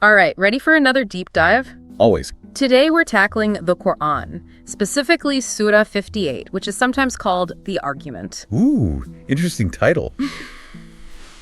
All right, ready for another deep dive? Always. Today we're tackling the Quran, specifically Surah 58, which is sometimes called the argument. Ooh, interesting title.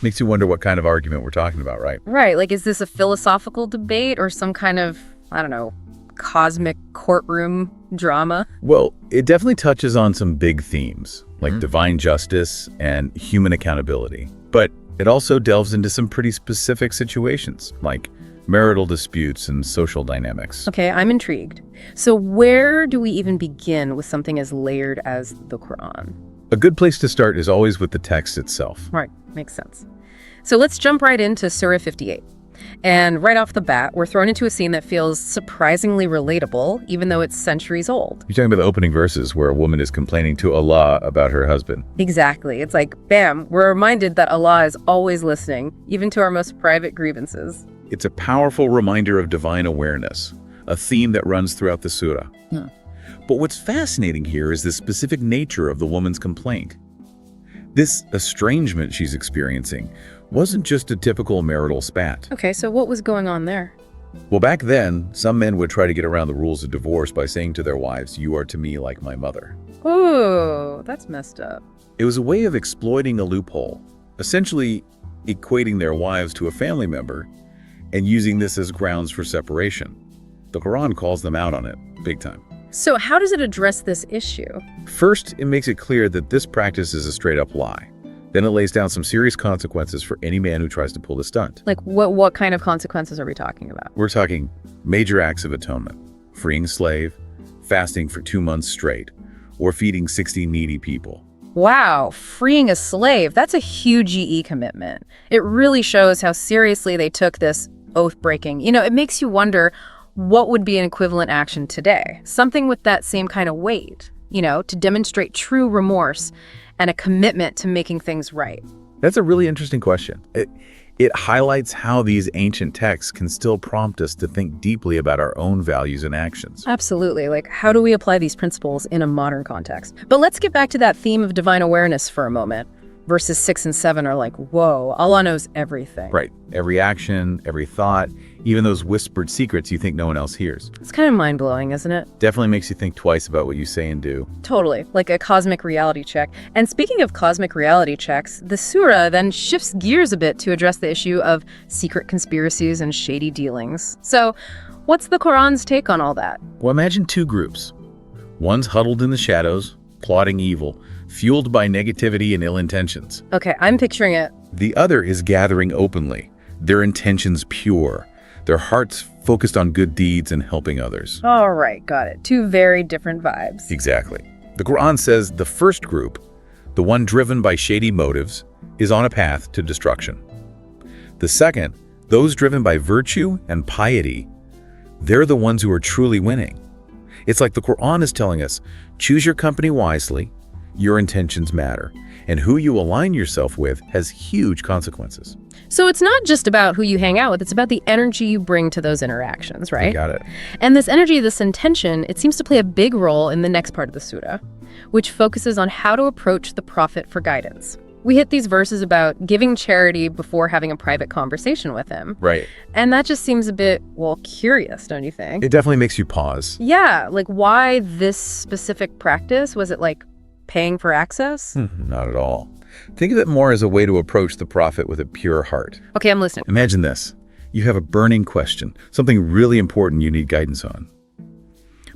Makes you wonder what kind of argument we're talking about, right? Right, like is this a philosophical debate or some kind of, I don't know, cosmic courtroom drama? Well, it definitely touches on some big themes, like divine justice and human accountability. But it also delves into some pretty specific situations, like marital disputes and social dynamics. Okay, I'm intrigued. So where do we even begin with something as layered as the Quran? A good place to start is always with the text itself. Right, makes sense. So let's jump right into Surah 58. And right off the bat, we're thrown into a scene that feels surprisingly relatable, even though it's centuries old. You're talking about the opening verses where a woman is complaining to Allah about her husband. Exactly. It's like, bam, we're reminded that Allah is always listening, even to our most private grievances. It's a powerful reminder of divine awareness, a theme that runs throughout the surah. But what's fascinating here is the specific nature of the woman's complaint. This estrangement she's experiencing wasn't just a typical marital spat. Okay, so what was going on there? Well, back then, some men would try to get around the rules of divorce by saying to their wives, "You are to me like my mother." Ooh, that's messed up. It was a way of exploiting a loophole, essentially equating their wives to a family member and using this as grounds for separation. The Quran calls them out on it, big time. So how does it address this issue? First, it makes it clear that this practice is a straight-up lie. Then it lays down some serious consequences for any man who tries to pull the stunt. Like what kind of consequences are we talking about? We're talking major acts of atonement, freeing a slave, fasting for 2 months straight, or feeding 60 needy people. Wow, freeing a slave, that's a huge GE commitment. It really shows how seriously they took this oath-breaking. You know, it makes you wonder what would be an equivalent action today? Something with that same kind of weight, you know, to demonstrate true remorse and a commitment to making things right. That's a really interesting question. It highlights how these ancient texts can still prompt us to think deeply about our own values and actions. Absolutely. Like, how do we apply these principles in a modern context? But let's get back to that theme of divine awareness for a moment. Verses 6 and 7 are like, whoa, Allah knows everything. Right. Every action, every thought, even those whispered secrets you think no one else hears. It's kind of mind-blowing, isn't it? Definitely makes you think twice about what you say and do. Totally, like a cosmic reality check. And speaking of cosmic reality checks, the surah then shifts gears a bit to address the issue of secret conspiracies and shady dealings. So, what's the Quran's take on all that? Well, imagine two groups. One's huddled in the shadows, plotting evil, fueled by negativity and ill intentions. Okay, I'm picturing it. The other is gathering openly, their intentions pure, their hearts focused on good deeds and helping others. All right, got it. Two very different vibes. Exactly. The Quran says the first group, the one driven by shady motives, is on a path to destruction. The second, those driven by virtue and piety, they're the ones who are truly winning. It's like the Quran is telling us, choose your company wisely, your intentions matter, and who you align yourself with has huge consequences. So it's not just about who you hang out with, it's about the energy you bring to those interactions, right? You got it. And this energy, this intention, it seems to play a big role in the next part of the surah, which focuses on how to approach the prophet for guidance. We hit these verses about giving charity before having a private conversation with him. Right. And that just seems a bit, well, curious, don't you think? It definitely makes you pause. Yeah, like why this specific practice? Was it like paying for access? Not at all. Think of it more as a way to approach the prophet with a pure heart. Okay, I'm listening. Imagine this. You have a burning question, something really important you need guidance on.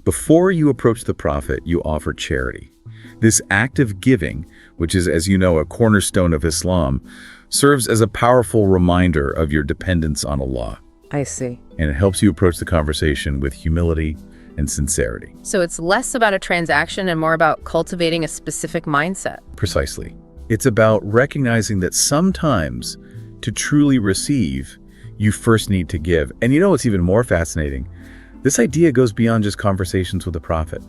Before you approach the prophet, you offer charity. This act of giving, which is, as you know, a cornerstone of Islam, serves as a powerful reminder of your dependence on Allah. I see. And it helps you approach the conversation with humility and sincerity. So it's less about a transaction and more about cultivating a specific mindset. Precisely. It's about recognizing that sometimes to truly receive, you first need to give. And you know what's even more fascinating? This idea goes beyond just conversations with the prophet.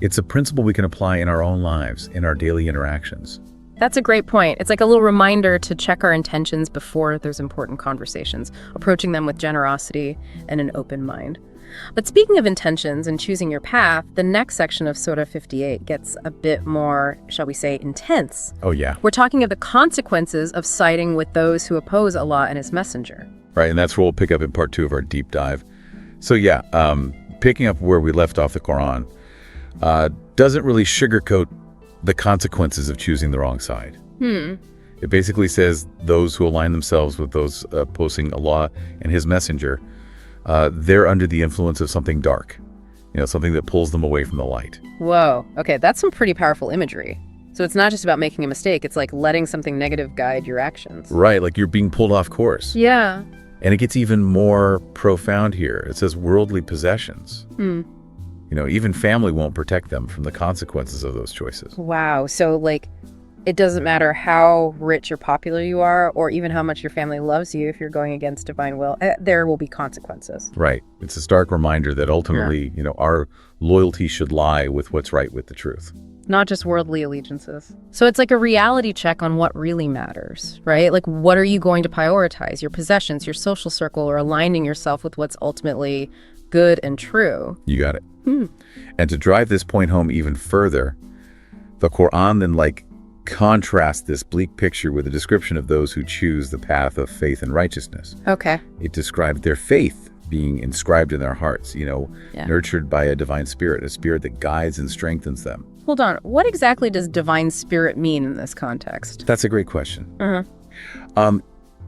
It's a principle we can apply in our own lives, in our daily interactions. That's a great point. It's like a little reminder to check our intentions before there's important conversations, approaching them with generosity and an open mind. But speaking of intentions and choosing your path, the next section of Surah 58 gets a bit more, shall we say, intense. Oh, yeah. We're talking of the consequences of siding with those who oppose Allah and His messenger. Right, and that's where we'll pick up in part 2 of our deep dive. So yeah, picking up where we left off, the Quran doesn't really sugarcoat the consequences of choosing the wrong side. It basically says those who align themselves with those opposing Allah and His Messenger, they're under the influence of something dark, something that pulls them away from the light. Whoa. Okay, that's some pretty powerful imagery. So it's not just about making a mistake. It's like letting something negative guide your actions. Right, like you're being pulled off course. Yeah. And it gets even more profound here. It says worldly possessions. Even family won't protect them from the consequences of those choices. Wow. So like, it doesn't matter how rich or popular you are, or even how much your family loves you, if you're going against divine will, there will be consequences. Right. It's a stark reminder that ultimately, our loyalty should lie with what's right with the truth. Not just worldly allegiances. So it's like a reality check on what really matters, right? Like, what are you going to prioritize? Your possessions, your social circle, or aligning yourself with what's ultimately good and true? You got it. And to drive this point home even further, the Quran then contrasts this bleak picture with a description of those who choose the path of faith and righteousness. Okay. It described their faith being inscribed in their hearts, nurtured by a divine spirit, a spirit that guides and strengthens them. Hold on. What exactly does divine spirit mean in this context? That's a great question.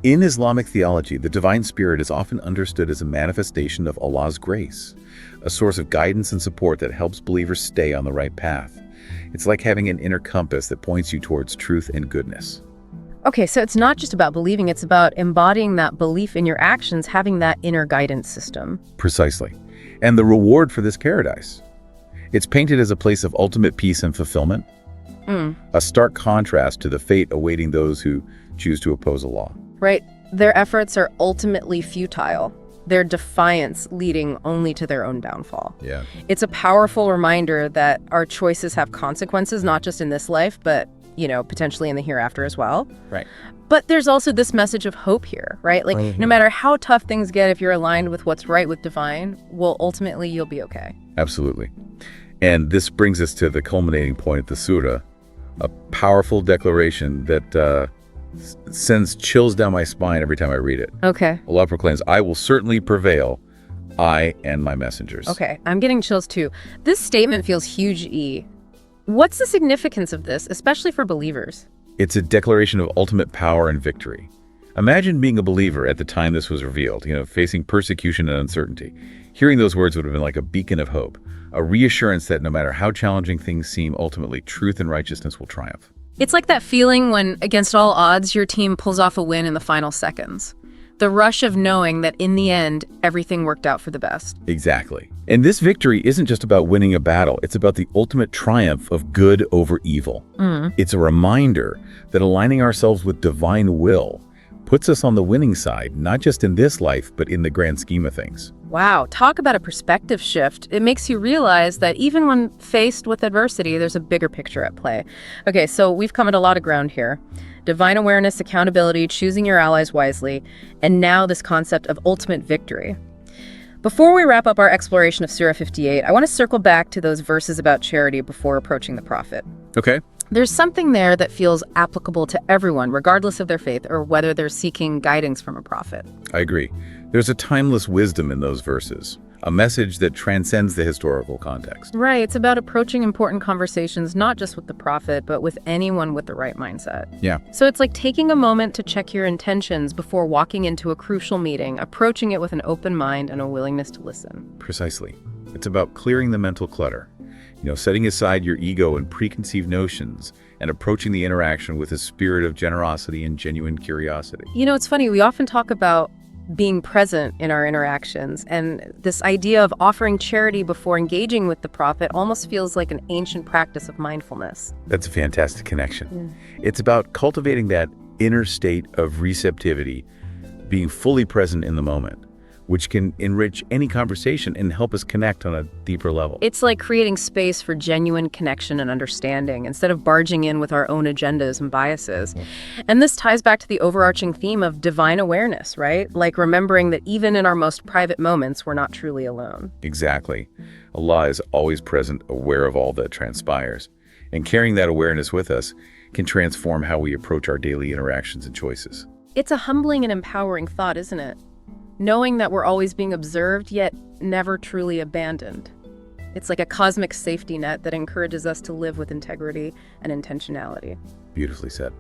In Islamic theology, the divine spirit is often understood as a manifestation of Allah's grace, a source of guidance and support that helps believers stay on the right path. It's like having an inner compass that points you towards truth and goodness. Okay, so it's not just about believing, it's about embodying that belief in your actions, having that inner guidance system. Precisely. And the reward for this paradise. It's painted as a place of ultimate peace and fulfillment, a stark contrast to the fate awaiting those who choose to oppose Allah. Right. Their efforts are ultimately futile, their defiance leading only to their own downfall. Yeah. It's a powerful reminder that our choices have consequences, not just in this life, but potentially in the hereafter as well. Right. But there's also this message of hope here, right? Like, no matter how tough things get, if you're aligned with what's right with divine, well, ultimately you'll be okay. Absolutely. And this brings us to the culminating point of the surah, a powerful declaration that sends chills down my spine every time I read it. Okay. Allah proclaims, "I will certainly prevail, I and my messengers." Okay, I'm getting chills too. This statement feels huge E. What's the significance of this, especially for believers? It's a declaration of ultimate power and victory. Imagine being a believer at the time this was revealed, facing persecution and uncertainty. Hearing those words would have been like a beacon of hope, a reassurance that no matter how challenging things seem, ultimately truth and righteousness will triumph. It's like that feeling when, against all odds, your team pulls off a win in the final seconds. The rush of knowing that in the end, everything worked out for the best. Exactly. And this victory isn't just about winning a battle. It's about the ultimate triumph of good over evil. It's a reminder that aligning ourselves with divine will puts us on the winning side, not just in this life, but in the grand scheme of things. Wow, talk about a perspective shift. It makes you realize that even when faced with adversity, there's a bigger picture at play. Okay, so we've covered a lot of ground here. Divine awareness, accountability, choosing your allies wisely, and now this concept of ultimate victory. Before we wrap up our exploration of Surah 58, I want to circle back to those verses about charity before approaching the prophet. Okay. There's something there that feels applicable to everyone, regardless of their faith or whether they're seeking guidance from a prophet. I agree. There's a timeless wisdom in those verses, a message that transcends the historical context. Right, it's about approaching important conversations, not just with the prophet, but with anyone with the right mindset. Yeah. So it's like taking a moment to check your intentions before walking into a crucial meeting, approaching it with an open mind and a willingness to listen. Precisely. It's about clearing the mental clutter, setting aside your ego and preconceived notions and approaching the interaction with a spirit of generosity and genuine curiosity. It's funny, we often talk about being present in our interactions, and this idea of offering charity before engaging with the prophet almost feels like an ancient practice of mindfulness. That's a fantastic connection. It's about cultivating that inner state of receptivity, being fully present in the moment, which can enrich any conversation and help us connect on a deeper level. It's like creating space for genuine connection and understanding instead of barging in with our own agendas and biases. And this ties back to the overarching theme of divine awareness, right? Like remembering that even in our most private moments, we're not truly alone. Exactly. Allah is always present, aware of all that transpires. And carrying that awareness with us can transform how we approach our daily interactions and choices. It's a humbling and empowering thought, isn't it? knowing that we're always being observed, yet never truly abandoned. It's like a cosmic safety net that encourages us to live with integrity and intentionality. Beautifully said.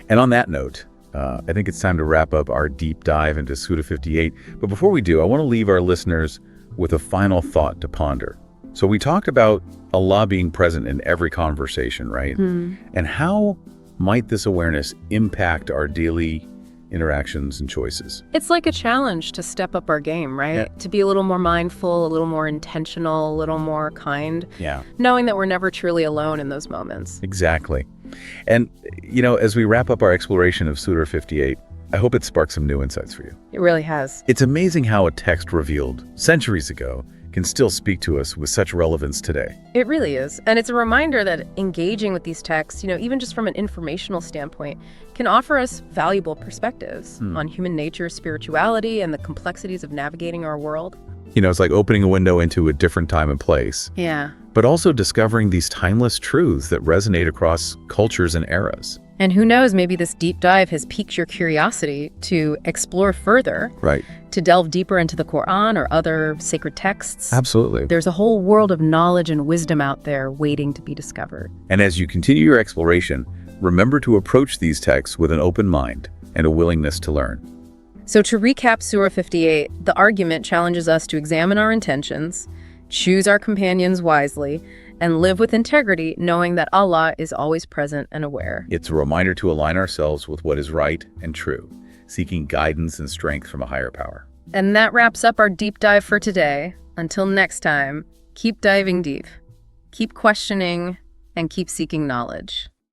And on that note, I think it's time to wrap up our deep dive into Surah 58. But before we do, I want to leave our listeners with a final thought to ponder. So we talked about Allah being present in every conversation, right? And how might this awareness impact our daily interactions and choices? It's like a challenge to step up our game, right? Yeah. To be a little more mindful, a little more intentional, a little more kind. Yeah. Knowing that we're never truly alone in those moments. Exactly. And, as we wrap up our exploration of Surah 58, I hope it sparks some new insights for you. It really has. It's amazing how a text revealed centuries ago can still speak to us with such relevance today. It really is. And it's a reminder that engaging with these texts, even just from an informational standpoint, can offer us valuable perspectives on human nature, spirituality, and the complexities of navigating our world. It's like opening a window into a different time and place, Yeah. but also discovering these timeless truths that resonate across cultures and eras. And who knows, maybe this deep dive has piqued your curiosity to explore further, Right. to delve deeper into the Quran or other sacred texts. Absolutely. There's a whole world of knowledge and wisdom out there waiting to be discovered. And as you continue your exploration, remember to approach these texts with an open mind and a willingness to learn. So to recap Surah 58, the argument challenges us to examine our intentions, choose our companions wisely, and live with integrity, knowing that Allah is always present and aware. It's a reminder to align ourselves with what is right and true, seeking guidance and strength from a higher power. And that wraps up our deep dive for today. Until next time, keep diving deep, keep questioning, and keep seeking knowledge.